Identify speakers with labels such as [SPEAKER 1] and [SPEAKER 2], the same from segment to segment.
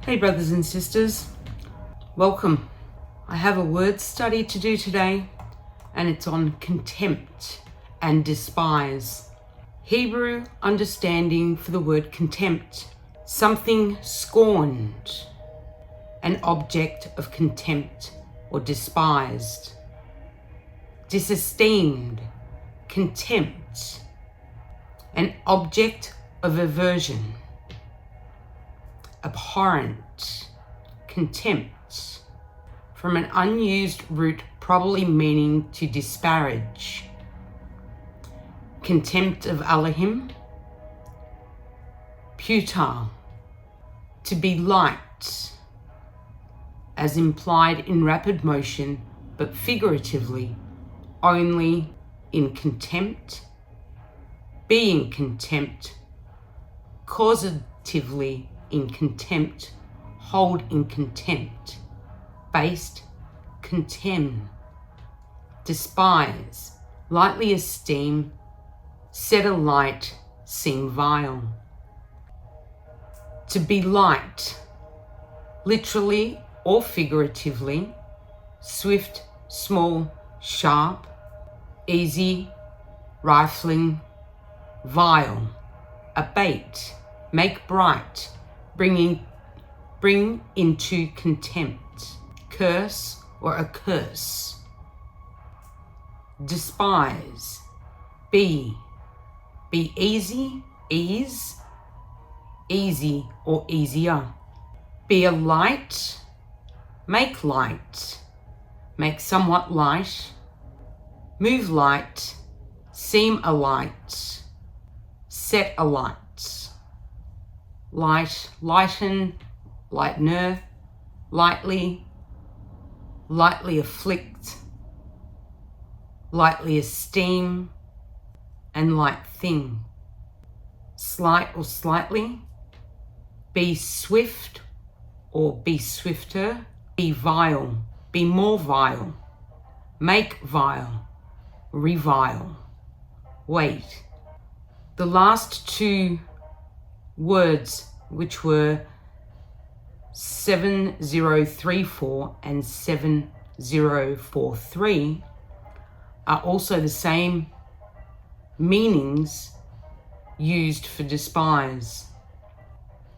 [SPEAKER 1] Hey brothers and sisters, welcome. I have a word study to do today and it's on contempt and despise. Hebrew understanding for the word contempt, something scorned, an object of contempt or despised. Disesteemed, contempt, an object of aversion. Abhorrent, contempt, from an unused root probably meaning to disparage. Contempt of Elohim. Futile, to be light, as implied in rapid motion, but figuratively only in contempt, being contempt, causatively in contempt, hold in contempt, based, contemn, despise, lightly esteem, set alight, seem vile. To be light, literally or figuratively, swift, small, sharp, easy, rifling, vile, abate, make bright, bring into contempt, curse or a curse. Despise, be easy, ease, easy or easier. Be a light, make somewhat light, move light, seem a light, set a light. Light, lighten, lightener, lightly afflict, lightly esteem, and light thing. Slight or slightly, be swift or be swifter, be vile, be more vile, make vile, revile, wait. The last two words, which were 7034 and 7043, are also the same meanings used for despise.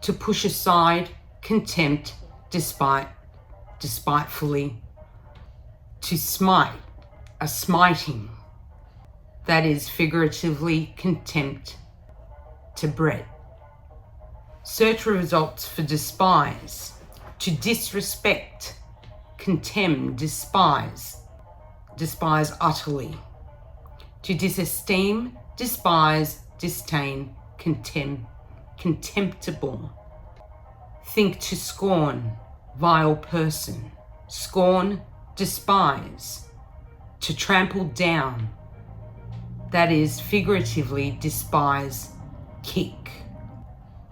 [SPEAKER 1] To push aside, contempt, despitefully. To smite, a smiting, that is figuratively contempt, to bread. Search results for despise. To disrespect, contemn, despise utterly. To disesteem, despise, disdain, contemn, contemptible. Think to scorn, vile person. Scorn, despise. To trample down, that is figuratively despise, kick.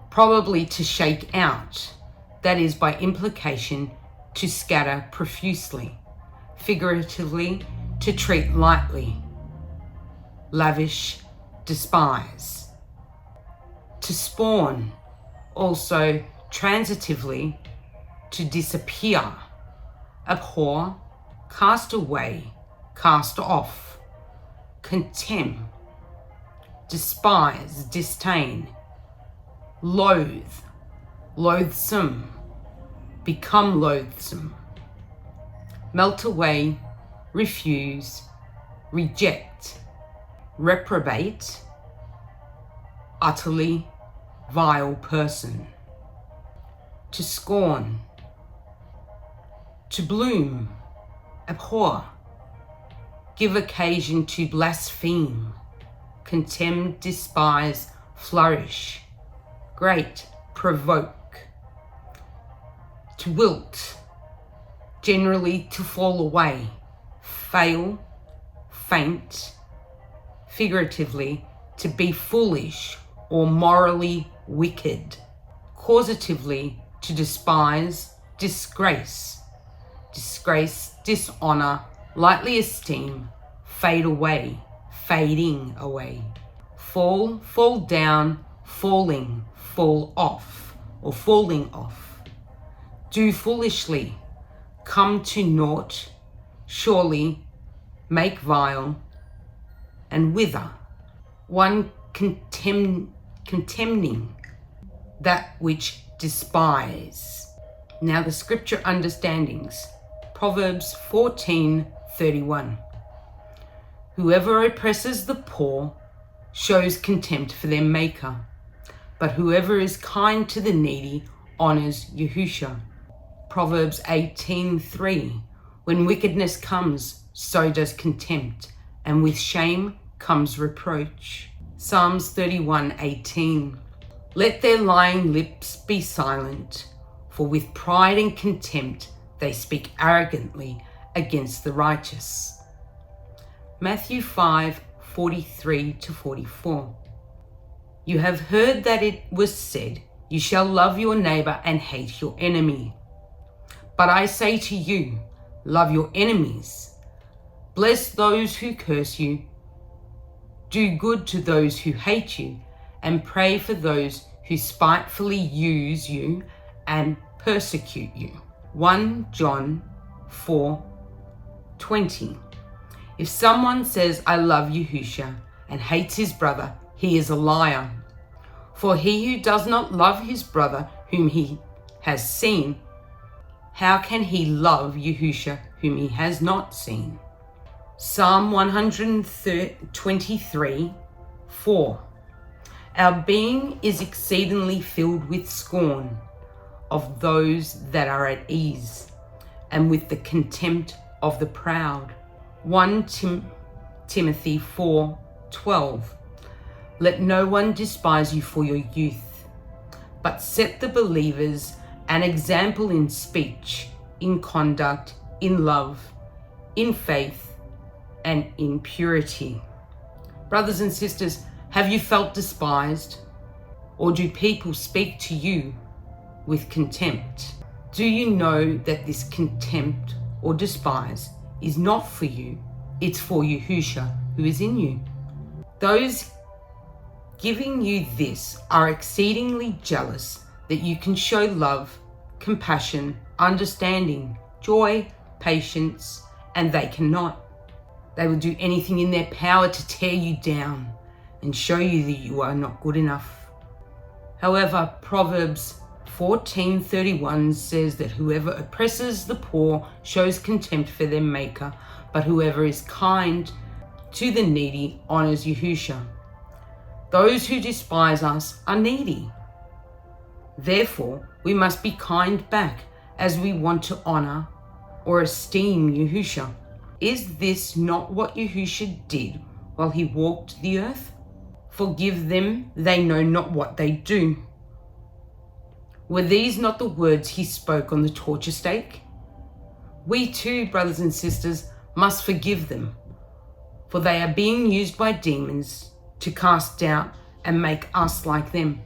[SPEAKER 1] Probably to shake out, that is by implication to scatter profusely, figuratively to treat lightly, lavish, despise. To spawn, also transitively to disappear, abhor, cast away, cast off, contemn, despise, disdain, loathe, loathsome, become loathsome, melt away, refuse, reject, reprobate, utterly vile person. To scorn, to bloom, abhor, give occasion to blaspheme, contemn, despise, flourish, great, provoke. To wilt, generally to fall away, fail, faint, figuratively to be foolish or morally wicked, causatively to despise, disgrace, dishonor, lightly esteem, fade away, fading away, fall down, falling, fall off, or falling off. do foolishly, come to naught, surely make vile and wither, one contemning that which despise. Now the scripture understandings, Proverbs 14:31. Whoever oppresses the poor shows contempt for their maker, but whoever is kind to the needy honors Yahusha. Proverbs 18:3. When wickedness comes, so does contempt, and with shame comes reproach. Psalms 31:18. Let their lying lips be silent, for with pride and contempt they speak arrogantly against the righteous. Matthew 5:43-44. You have heard that it was said, you shall love your neighbor and hate your enemy. But I say to you, love your enemies. Bless those who curse you. Do good to those who hate you, and pray for those who spitefully use you and persecute you. 1 John 4:20. If someone says, I love Yahusha, and hates his brother, he is a liar. For he who does not love his brother whom he has seen, how can he love Yahusha whom he has not seen? Psalm 123:4. Our being is exceedingly filled with scorn of those that are at ease, and with the contempt of the proud. 1 Timothy 4:12. Let no one despise you for your youth, but set the believers an example in speech, in conduct, in love, in faith, and in purity. Brothers and sisters, have you felt despised? Or do people speak to you with contempt? Do you know that this contempt or despise is not for you, it's for Yahusha who is in you? Those giving you this are exceedingly jealous that you can show love, compassion, understanding, joy, patience, and they cannot. They will do anything in their power to tear you down and show you that you are not good enough. However, Proverbs 14:31 says that whoever oppresses the poor shows contempt for their maker, but whoever is kind to the needy honors Yahusha. Those who despise us are needy. Therefore, we must be kind back as we want to honor or esteem Yahusha. Is this not what Yahusha did while he walked the earth? Forgive them, they know not what they do. Were these not the words he spoke on the torture stake? We too, brothers and sisters, must forgive them, for they are being used by demons to cast doubt and make us like them.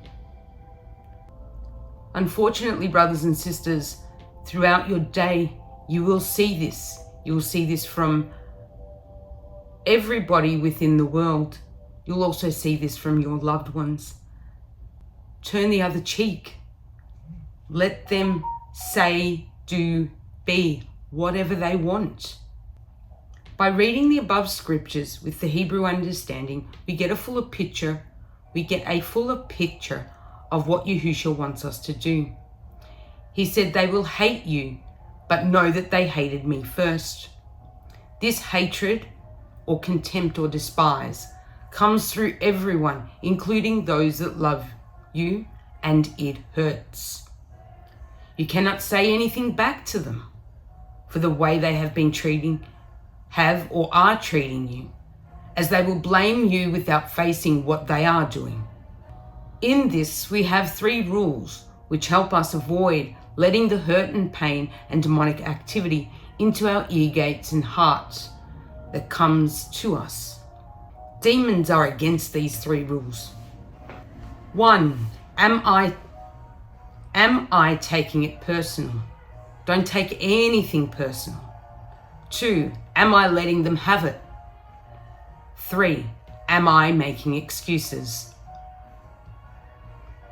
[SPEAKER 1] Unfortunately, brothers and sisters, throughout your day, you will see this. You will see this from everybody within the world. You'll also see this from your loved ones. Turn the other cheek. Let them say, do, be, whatever they want. By reading the above scriptures with the Hebrew understanding, we get a fuller picture of what Yahusha wants us to do. He said, they will hate you, but know that they hated me first. This hatred or contempt or despise comes through everyone, including those that love you, and it hurts. You cannot say anything back to them for the way they have been or are treating you, as they will blame you without facing what they are doing. In this, we have 3 rules which help us avoid letting the hurt and pain and demonic activity into our ear gates and hearts that comes to us. Demons are against these 3 rules. 1, am I taking it personal? Don't take anything personal. 2, am I letting them have it? 3, am I making excuses?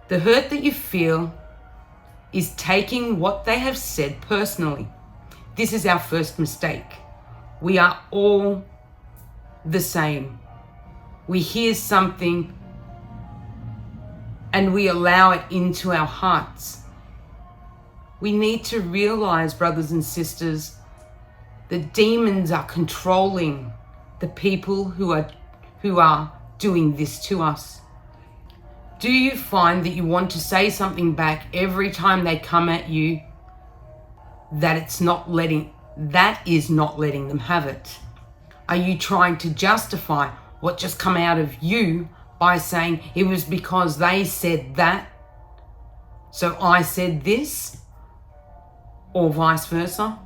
[SPEAKER 1] The hurt that you feel is taking what they have said personally. This is our first mistake. We are all the same. We hear something and we allow it into our hearts. We need to realize, brothers and sisters, that demons are controlling the people who are doing this to us. Do you find that you want to say something back every time they come at you that is not letting them have it? Are you trying to justify what just come out of you by saying it was because they said that, so I said this, or vice versa?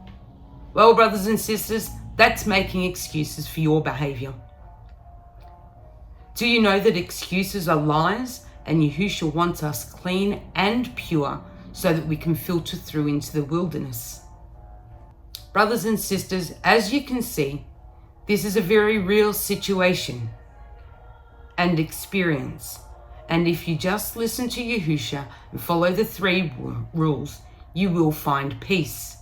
[SPEAKER 1] Well, brothers and sisters, that's making excuses for your behavior. Do you know that excuses are lies, and Yahusha wants us clean and pure so that we can filter through into the wilderness? Brothers and sisters, as you can see, this is a very real situation and experience. And if you just listen to Yahusha and follow the 3 rules, you will find peace.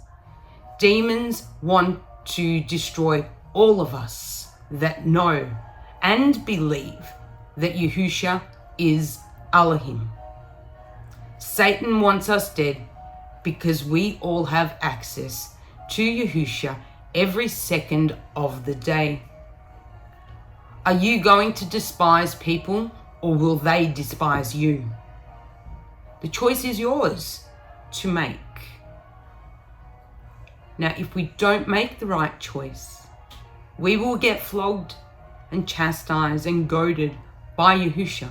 [SPEAKER 1] Demons want to destroy all of us that know and believe that Yahusha is Elohim. Satan wants us dead because we all have access to Yahusha every second of the day. Are you going to despise people, or will they despise you? The choice is yours to make. Now, if we don't make the right choice, we will get flogged and chastised and goaded by Yahusha.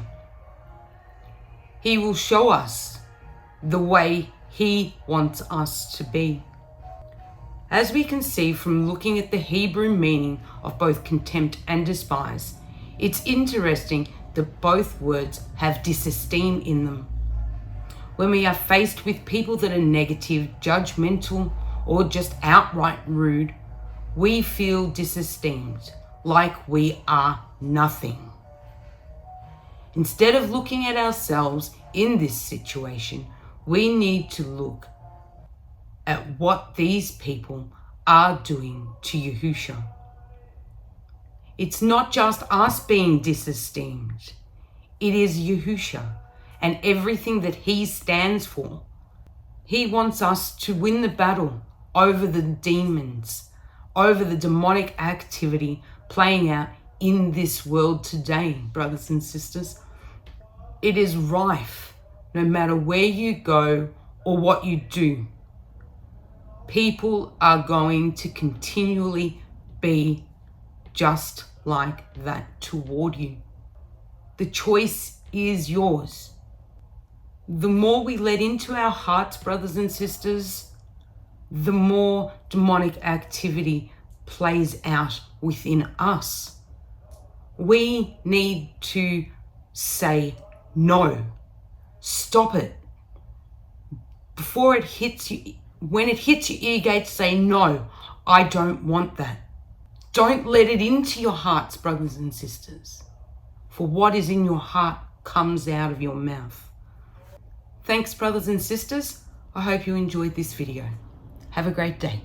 [SPEAKER 1] He will show us the way he wants us to be. As we can see from looking at the Hebrew meaning of both contempt and despise, it's interesting that both words have disesteem in them. When we are faced with people that are negative, judgmental, or just outright rude, we feel disesteemed, like we are nothing. Instead of looking at ourselves in this situation, we need to look at what these people are doing to Yahusha. It's not just us being disesteemed. It is Yahusha and everything that he stands for. He wants us to win the battle over the demons, over the demonic activity playing out in this world today, brothers and sisters. It is rife, no matter where you go or what you do. People are going to continually be just like that toward you. The choice is yours. The more we let into our hearts, brothers and sisters, the more demonic activity plays out within us. We need to say no. Stop it. Before it hits you, when it hits your ear gate, say no, I don't want that. Don't let it into your hearts, brothers and sisters. For what is in your heart comes out of your mouth. Thanks, brothers and sisters. I hope you enjoyed this video. Have a great day.